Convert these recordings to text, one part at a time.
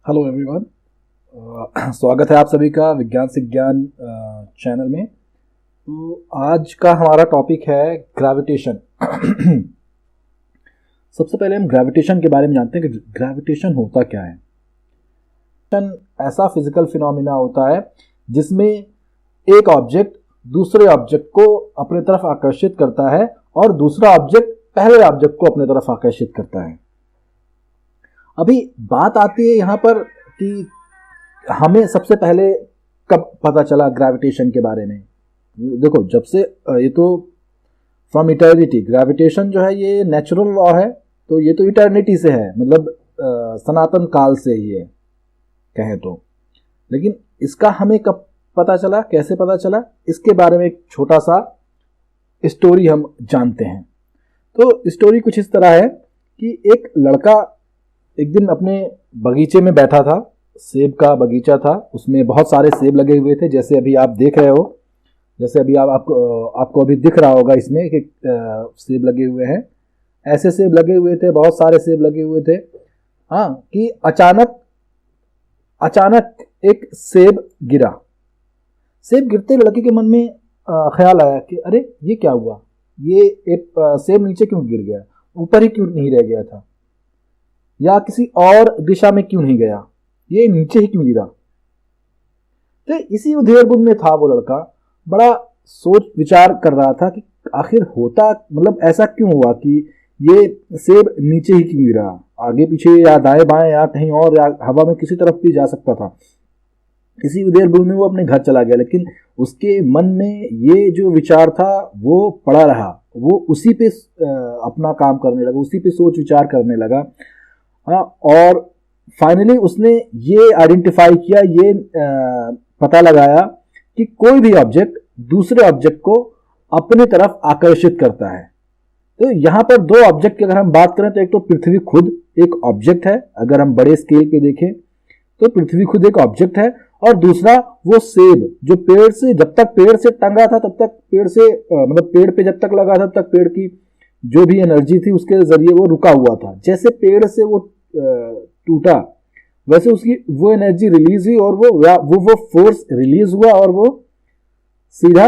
Hello everyone. स्वागत है आप सभी का विज्ञान से ज्ञान चैनल में। तो आज का हमारा टॉपिक है ग्रेविटेशन। सबसे पहले हम ग्रेविटेशन के बारे में जानते हैं कि ग्रेविटेशन होता क्या है। ऐसा फिजिकल फिनोमिना होता है जिसमें एक ऑब्जेक्ट दूसरे ऑब्जेक्ट को अपने तरफ आकर्षित करता है और दूसरा ऑब्जेक्ट पहले ऑब्जेक्ट को अपने तरफ आकर्षित करता है। अभी बात आती है यहाँ पर कि हमें सबसे पहले कब पता चला ग्रेविटेशन के बारे में। देखो, जब से ये तो फ्रॉम इटर्निटी, ग्रेविटेशन जो है ये नेचुरल लॉ है, तो ये तो इटर्निटी से है, मतलब सनातन काल से ही है कहें तो। लेकिन इसका हमें कब पता चला, कैसे पता चला, इसके बारे में एक छोटा सा स्टोरी हम जानते हैं। तो स्टोरी कुछ इस तरह है कि एक लड़का एक दिन अपने बगीचे में बैठा था। सेब का बगीचा था, उसमें बहुत सारे सेब लगे हुए थे, जैसे अभी आप देख रहे हो, जैसे अभी आपको अभी दिख रहा होगा इसमें कि सेब लगे हुए हैं। ऐसे सेब लगे हुए थे, बहुत सारे सेब लगे हुए थे। हाँ, कि अचानक एक सेब गिरा। सेब गिरते लड़के के मन में ख्याल आया कि अरे ये क्या हुआ, ये एक सेब नीचे क्यों गिर गया, ऊपर ही क्यों नहीं रह गया था, या किसी और दिशा में क्यों नहीं गया, ये नीचे ही क्यों गिरा। तो इसी उधेड़-बुन में था वो लड़का, बड़ा सोच विचार कर रहा था कि आखिर होता, मतलब ऐसा क्यों हुआ कि ये सेब नीचे ही क्यों गिरा, आगे पीछे या दाएं बाएं या कहीं और या हवा में किसी तरफ भी जा सकता था। इसी उधेड़-बुन में वो अपने घर चला गया, लेकिन उसके मन में ये जो विचार था वो पड़ा रहा। वो उसी पे अपना काम करने लगा, उसी पे सोच विचार करने लगा। और फाइनली उसने ये आइडेंटिफाई किया, ये पता लगाया कि कोई भी ऑब्जेक्ट दूसरे ऑब्जेक्ट को अपने तरफ आकर्षित करता है। तो यहाँ पर दो ऑब्जेक्ट की अगर हम बात करें तो एक तो पृथ्वी खुद एक ऑब्जेक्ट है, अगर हम बड़े स्केल पे देखें तो पृथ्वी खुद एक ऑब्जेक्ट है, और दूसरा वो सेब जो पेड़ से, जब तक पेड़ से टंगा था तब तक पेड़ से मतलब पेड़ पे जब तक लगा था तब तक पेड़ की जो भी एनर्जी थी उसके जरिए वो रुका हुआ था। जैसे पेड़ से वो टूटा वैसे उसकी वो एनर्जी रिलीज हुई और वो फोर्स रिलीज हुआ और वो सीधा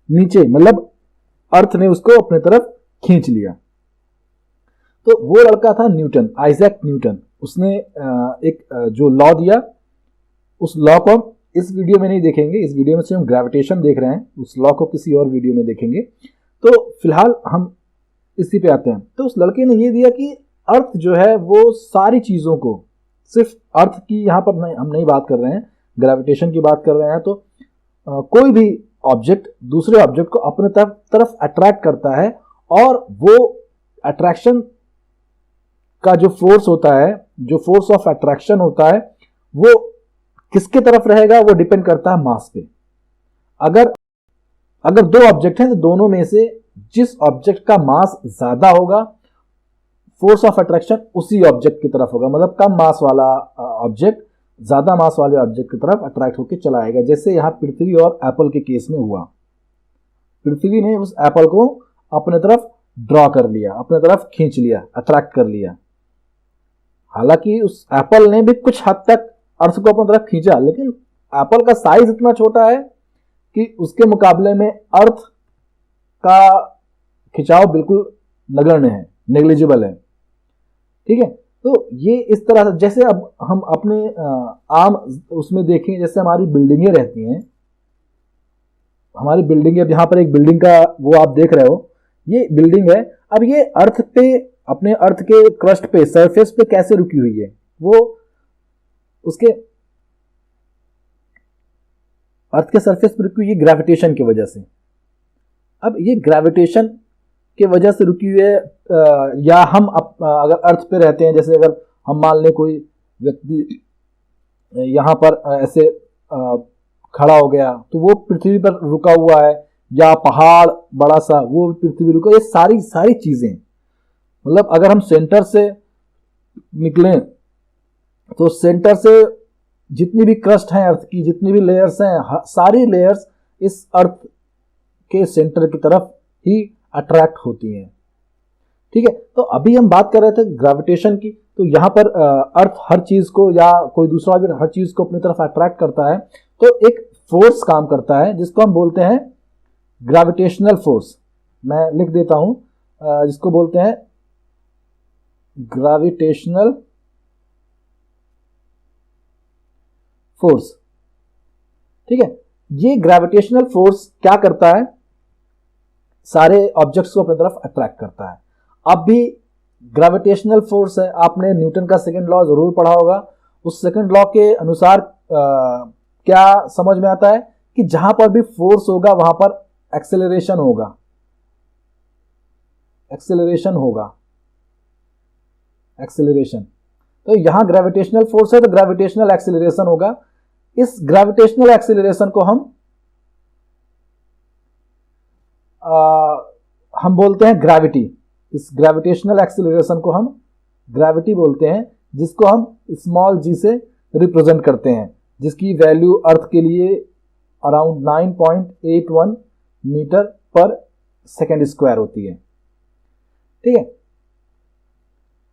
नीचे, मतलब अर्थ ने उसको अपने तरफ खींच लिया। तो वो लड़का था न्यूटन, आइजैक न्यूटन। उसने एक जो लॉ दिया, उस लॉ को हम इस वीडियो में नहीं देखेंगे, इस वीडियो में से हम ग्रेविटेशन देख रहे हैं, उस लॉ को किसी और वीडियो में देखेंगे। तो फिलहाल हम इसी पे आते हैं। तो उस लड़के ने ये दिया कि अर्थ जो है वो सारी चीज़ों को, सिर्फ अर्थ की यहाँ पर नहीं, हम नहीं बात कर रहे हैं, ग्रेविटेशन की बात कर रहे हैं। तो कोई भी ऑब्जेक्ट दूसरे ऑब्जेक्ट को अपने तरफ अट्रैक्ट करता है, और वो अट्रैक्शन का जो फोर्स होता है, जो फोर्स ऑफ अट्रैक्शन होता है, वो किसके तरफ रहेगा, वो डिपेंड करता है मास पे। अगर दो ऑब्जेक्ट हैं तो दोनों में से जिस ऑब्जेक्ट का मास ज्यादा होगा, फोर्स ऑफ अट्रैक्शन उसी ऑब्जेक्ट की तरफ होगा। मतलब कम मास वाला ऑब्जेक्ट ज्यादा मास वाले ऑब्जेक्ट की तरफ अट्रैक्ट होकर चला आएगा। जैसे यहां पृथ्वी और एप्पल के केस में हुआ, पृथ्वी ने उस एप्पल को अपने तरफ ड्रॉ कर लिया, अपने तरफ खींच लिया, अट्रैक्ट कर लिया। हालांकि उस एप्पल ने भी कुछ हद तक अर्थ को अपनी तरफ खींचा, लेकिन एप्पल का साइज इतना छोटा है कि उसके मुकाबले में अर्थ का खिंचाव बिल्कुल नगण्य है, नेग्लिजिबल है। ठीक है। तो ये इस तरह से, जैसे अब हम अपने आम उसमें देखें, जैसे हमारी बिल्डिंगें रहती हैं, हमारी बिल्डिंग, अब यहाँ पर एक बिल्डिंग का वो आप देख रहे हो, ये बिल्डिंग है। अब ये अर्थ पे, अपने अर्थ के क्रस्ट पे, सरफेस पे कैसे रुकी हुई है, वो उसके अर्थ के सरफेस पे रुकी हुई है ग्रेविटेशन की वजह से। अब ये ग्रेविटेशन के वजह से रुकी हुई है, या हम अगर अर्थ पे रहते हैं, जैसे अगर हम मान लें कोई व्यक्ति यहाँ पर ऐसे खड़ा हो गया तो वो पृथ्वी पर रुका हुआ है, या पहाड़ बड़ा सा वो पृथ्वी रुका, ये सारी चीजें, मतलब अगर हम सेंटर से निकलें तो सेंटर से जितनी भी क्रस्ट हैं अर्थ की, जितनी भी लेयर्स हैं, सारी लेयर्स इस अर्थ के सेंटर की तरफ ही अट्रैक्ट होती हैं। ठीक है, तो अभी हम बात कर रहे थे ग्रेविटेशन की। तो यहाँ पर अर्थ हर चीज को या कोई दूसरा ऑब्जेक्ट हर चीज को अपनी तरफ अट्रैक्ट करता है, तो एक फोर्स काम करता है जिसको हम बोलते हैं ग्रेविटेशनल फोर्स। मैं लिख देता हूं, जिसको बोलते हैं ग्रेविटेशनल फोर्स। ठीक है, ये ग्रेविटेशनल फोर्स क्या करता है, सारे ऑब्जेक्ट्स को अपनी तरफ अट्रैक्ट करता है। अब भी ग्रेविटेशनल फोर्स है, आपने न्यूटन का सेकंड लॉ जरूर पढ़ा होगा। उस सेकंड लॉ के अनुसार क्या समझ में आता है कि जहां पर भी फोर्स होगा वहां पर एक्सेलरेशन होगा, एक्सेलरेशन होगा, एक्सेलरेशन। तो यहां ग्रेविटेशनल फोर्स है तो ग्रेविटेशनल एक्सेलरेशन होगा। इस ग्रेविटेशनल एक्सेलरेशन को हम बोलते हैं ग्रेविटी। इस ग्रेविटेशनल एक्सेलरेशन को हम ग्रेविटी बोलते हैं, जिसको हम स्मॉल जी से रिप्रेजेंट करते हैं, जिसकी वैल्यू अर्थ के लिए अराउंड 9.81 मीटर पर सेकेंड स्क्वायर होती है। ठीक है,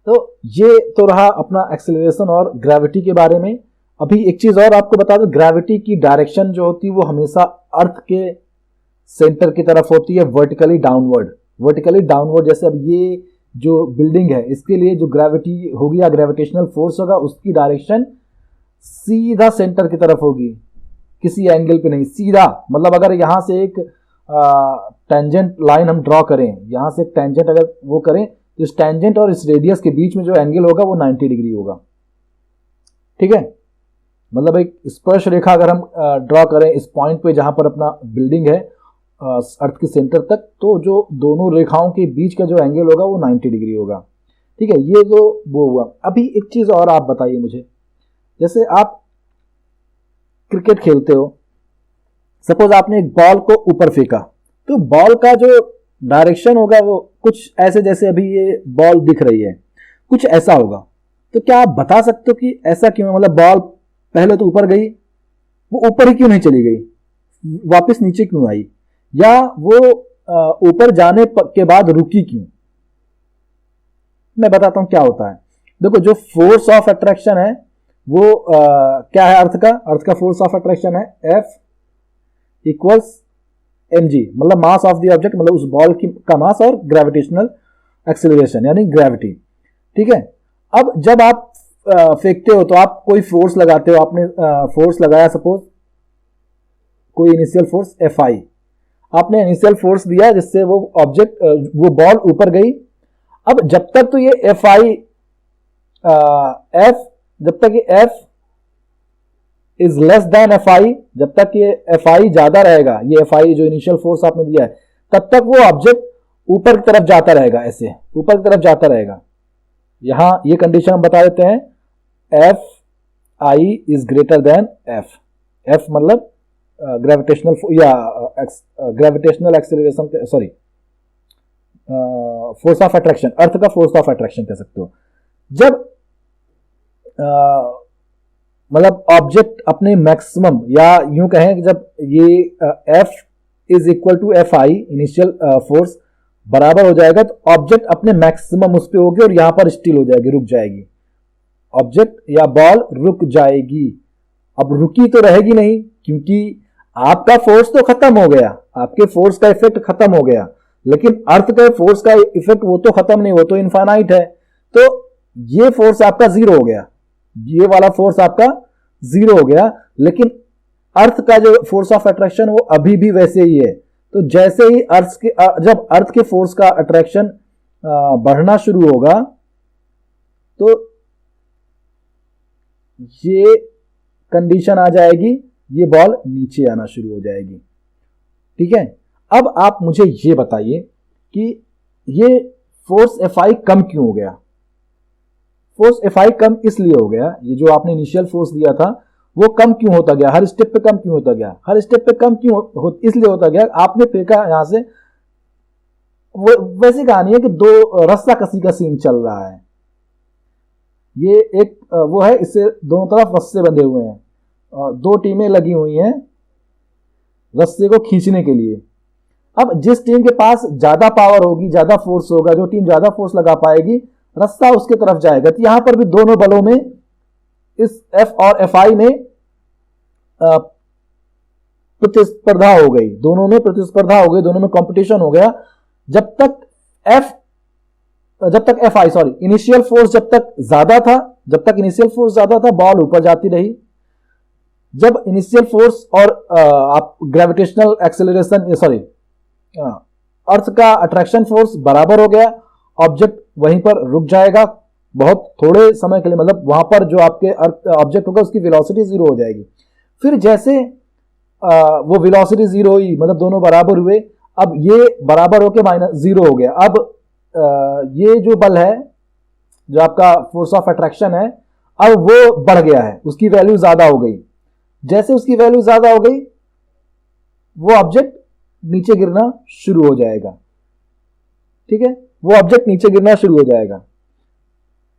तो ये तो रहा अपना एक्सेलरेशन और ग्रेविटी के बारे में। अभी एक चीज और आपको बता दूं, ग्रेविटी की डायरेक्शन जो होती है वो हमेशा अर्थ के सेंटर की तरफ होती है, वर्टिकली डाउनवर्ड। वर्टिकली डाउनवर्ड, जैसे अब ये जो बिल्डिंग है इसके लिए जो ग्रेविटी होगी या ग्रेविटेशनल फोर्स होगा उसकी डायरेक्शन सीधा सेंटर की तरफ होगी, किसी एंगल पे नहीं, सीधा। मतलब अगर यहां से एक टेंजेंट लाइन हम ड्रॉ करें, यहां से एक टेंजेंट अगर वो करें तो इस टेंजेंट और इस रेडियस के बीच में जो एंगल होगा वो 90 डिग्री होगा। ठीक है, मतलब एक स्पर्श रेखा अगर हम ड्रॉ करें इस पॉइंट पे जहां पर अपना बिल्डिंग है अर्थ के सेंटर तक, तो जो दोनों रेखाओं के बीच का जो एंगल होगा वो 90 डिग्री होगा। ठीक है, ये तो वो हुआ। अभी एक चीज और आप बताइए मुझे, जैसे आप क्रिकेट खेलते हो, सपोज आपने एक बॉल को ऊपर फेंका, तो बॉल का जो डायरेक्शन होगा वो कुछ ऐसे, जैसे अभी ये बॉल दिख रही है कुछ ऐसा होगा। तो क्या आप बता सकते हो कि ऐसा क्यों है? मतलब बॉल पहले तो ऊपर गई, वो ऊपर ही क्यों नहीं चली गई, वापस नीचे क्यों आई, या वो ऊपर जाने के बाद रुकी क्यों? मैं बताता हूं क्या होता है। देखो, जो फोर्स ऑफ अट्रैक्शन है वो क्या है, अर्थ का फोर्स ऑफ अट्रैक्शन है F इक्वल्स mg, मतलब मास ऑफ द ऑब्जेक्ट, मतलब उस बॉल का मास और ग्रेविटेशनल एक्सेलरेशन यानी ग्रेविटी। ठीक है, अब जब आप फेंकते हो तो आप कोई फोर्स लगाते हो, आपने फोर्स लगाया, सपोज कोई इनिशियल फोर्स Fi, आपने इनिशियल फोर्स दिया जिससे वो ऑब्जेक्ट वो बॉल ऊपर गई। अब जब तक तो ये Fi जब तक ये F is less than Fi, जब तक ये Fi ज्यादा रहेगा, ये Fi जो इनिशियल फोर्स आपने दिया है, तब तक वो ऑब्जेक्ट ऊपर की तरफ जाता रहेगा, ऐसे ऊपर की तरफ जाता रहेगा। यहां ये कंडीशन हम बता देते हैं, Fi is greater than F। F मतलब ग्रेविटेशनल या gravitational acceleration, sorry force of attraction, earth का फोर्स ऑफ अट्रैक्शन कह सकते हो। जब मतलब ऑब्जेक्ट अपने मैक्सिमम, या यूं कहें कि जब ये F is equal to Fi initial force बराबर हो जाएगा, तो ऑब्जेक्ट अपने मैक्सिमम उस पर होगी और यहां पर स्टिल हो जाएगी, रुक जाएगी, ऑब्जेक्ट या बॉल रुक जाएगी। अब रुकी तो रहेगी नहीं, क्योंकि आपका फोर्स तो खत्म हो गया, आपके फोर्स का इफेक्ट खत्म हो गया, लेकिन अर्थ का फोर्स का इफेक्ट वो तो खत्म नहीं, वो तो इनफाइनाइट है। तो ये फोर्स आपका जीरो हो गया, ये वाला फोर्स आपका जीरो हो गया, लेकिन अर्थ का जो फोर्स ऑफ अट्रैक्शन वो अभी भी वैसे ही है। तो जैसे ही जब अर्थ के फोर्स का अट्रैक्शन बढ़ना शुरू होगा, तो ये कंडीशन आ जाएगी, ये बॉल नीचे आना शुरू हो जाएगी। ठीक है, अब आप मुझे ये बताइए कि ये फोर्स Fi कम क्यों हो गया? फोर्स Fi कम इसलिए हो गया, ये जो आपने इनिशियल फोर्स दिया था वो कम क्यों होता गया, हर स्टेप पे कम क्यों होता गया, हर स्टेप पे कम क्यों इसलिए होता गया, आपने फेंका यहां से, वैसी कहानी है कि दो रस्सा कसी का सीन चल रहा है, ये एक वो है, इससे दोनों तरफ रस्से बंधे हुए हैं, दो टीमें लगी हुई हैं रस्से को खींचने के लिए। अब जिस टीम के पास ज्यादा पावर होगी, ज्यादा फोर्स होगा, जो टीम ज्यादा फोर्स लगा पाएगी, रास्ता उसके तरफ जाएगा। तो यहां पर भी दोनों बलों में, इस एफ और एफ आई में प्रतिस्पर्धा हो गई, दोनों में प्रतिस्पर्धा हो गई, दोनों में कंपटीशन हो गया। जब तक F I sorry initial force जब तक इनिशियल फोर्स ज्यादा था, बॉल ऊपर जाती रही। जब इनिशियल फोर्स और आप ग्रेविटेशनल एक्सेलरेशन अर्थ का अट्रैक्शन फोर्स बराबर हो गया, ऑब्जेक्ट वहीं पर रुक जाएगा बहुत थोड़े समय के लिए, मतलब वहां पर जो आपके अर्थ ऑब्जेक्ट होगा उसकी वेलोसिटी जीरो हो जाएगी। फिर जैसे वो वेलोसिटी जीरो हुई, मतलब दोनों बराबर हुए, अब ये बराबर होके माइनस जीरो हो गया। अब ये जो बल है, जो आपका फोर्स ऑफ अट्रैक्शन है, अब वो बढ़ गया है, उसकी वैल्यू ज्यादा हो गई। जैसे उसकी वैल्यू ज्यादा हो गई, वो ऑब्जेक्ट नीचे गिरना शुरू हो जाएगा। ठीक है, वो ऑब्जेक्ट नीचे गिरना शुरू हो जाएगा।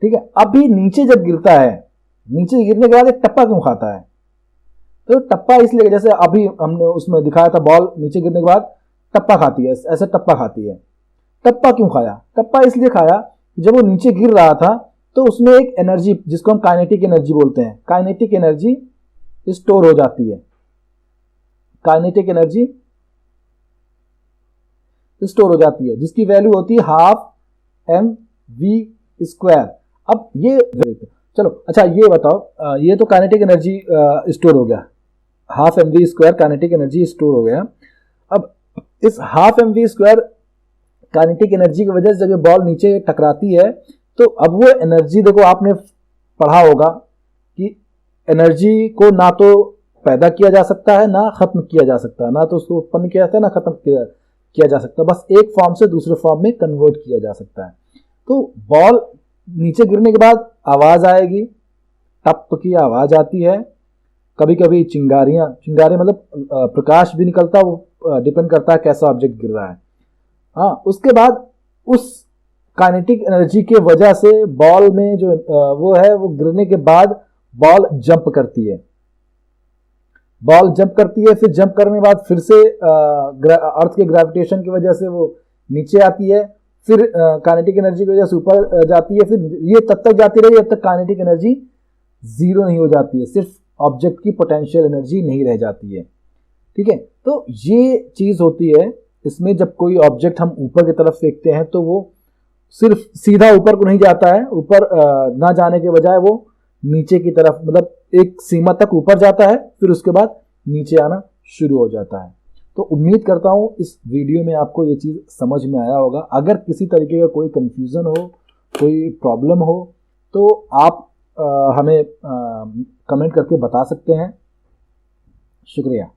ठीक है, अभी नीचे जब गिरता है, नीचे गिरने के बाद एक टप्पा क्यों खाता है? तो टप्पा इसलिए, जैसे अभी हमने उसमें दिखाया था, बॉल नीचे गिरने के बाद टप्पा खाती है, ऐसे टप्पा खाती है। टप्पा क्यों खाया? टप्पा इसलिए खाया कि जब वो नीचे गिर रहा था तो उसमें एक एनर्जी, जिसको हम काइनेटिक एनर्जी बोलते हैं, काइनेटिक एनर्जी स्टोर हो जाती है। काइनेटिक एनर्जी स्टोर हो जाती है, जिसकी वैल्यू होती है हाफ एम वी स्क्वायर। अब ये चलो अच्छा ये बताओ, ये तो काइनेटिक एनर्जी स्टोर हो गया, half M V square kinetic energy store हो गया। अब इस half M V square kinetic energy की वजह से जब ये बॉल नीचे टकराती है, तो अब वो एनर्जी, देखो आपने पढ़ा होगा कि एनर्जी को ना तो पैदा किया जा सकता है, ना खत्म किया जा सकता है, ना तो उसको उत्पन्न किया जाता है, ना खत्म किया जा सकता है, बस एक फॉर्म से दूसरे फॉर्म में कन्वर्ट किया जा सकता है। तो बॉल नीचे गिरने के बाद आवाज आएगी, टप की आवाज आती है, कभी कभी चिंगारी मतलब प्रकाश भी निकलता, वो डिपेंड करता है कैसा ऑब्जेक्ट गिर रहा है। हाँ, उसके बाद उस काइनेटिक एनर्जी के वजह से बॉल में जो वो है, वो गिरने के बाद बॉल जंप करती है, फिर जंप करने के बाद फिर से अर्थ के ग्रेविटेशन की वजह से वो नीचे आती है, फिर काइनेटिक एनर्जी की वजह से ऊपर जाती है, फिर ये तब तक जाती रही जब तक काइनेटिक एनर्जी जीरो नहीं हो जाती है, सिर्फ ऑब्जेक्ट की पोटेंशियल एनर्जी नहीं रह जाती है। ठीक है, तो ये चीज होती है इसमें। जब कोई ऑब्जेक्ट हम ऊपर की तरफ फेंकते हैं तो वो सिर्फ सीधा ऊपर को नहीं जाता है, ऊपर ना जाने के बजाय वो नीचे की तरफ, मतलब एक सीमा तक ऊपर जाता है, फिर उसके बाद नीचे आना शुरू हो जाता है। तो उम्मीद करता हूं इस वीडियो में आपको ये चीज समझ में आया होगा। अगर किसी तरीके का कोई कंफ्यूजन हो, कोई प्रॉब्लम हो, तो आप हमें कमेंट करके बता सकते हैं। शुक्रिया।